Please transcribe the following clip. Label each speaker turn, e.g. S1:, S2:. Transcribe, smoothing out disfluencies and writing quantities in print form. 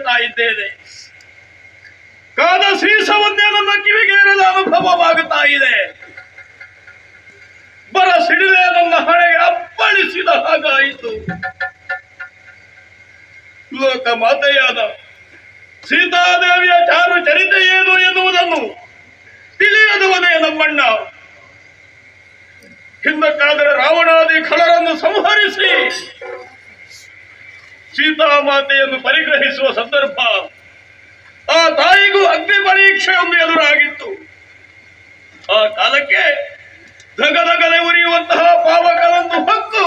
S1: ಹೇಳುತ್ತಾ ಇದ್ದೇನೆ. ಕಾದ ಶ್ರೀಸವನ್ನೇ ನನ್ನ ಕಿವಿಗೇರಿದ ಅನುಭವವಾಗುತ್ತಾ ಇದೆ. ಬರ ಸಿಡಿಲೆ ನನ್ನ ಹಣೆಗೆ ಅಪ್ಪಳಿಸಿದ ಹಾಗಾಯಿತು. ಲೋಕ ಮಾತೆಯಾದ ಸೀತಾದೇವಿಯ ಚಾರು ಚರಿತೆ ಏನು ಎನ್ನುವುದನ್ನು ತಿಳಿಯದವನೇ ನಮ್ಮಣ್ಣ. ಹಿಂದಕ್ಕಾದರೆ ರಾವಣಾದಿ ಖಳರನ್ನು ಸಂಹರಿಸಿ ಸೀತಾಮಾತೆಯನ್ನು ಪರಿಗ್ರಹಿಸುವ ಸಂದರ್ಭ ಆ ತಾಯಿಗೂ ಅಗ್ನಿ ಪರೀಕ್ಷೆಯೊಂದು ಎದುರಾಗಿತ್ತು. ಆ ಕಾಲಕ್ಕೆ ಧಗಧಗಲೆ ಉರಿಯುವಂತಹ ಪಾವಕವನ್ನು ಹೊತ್ತು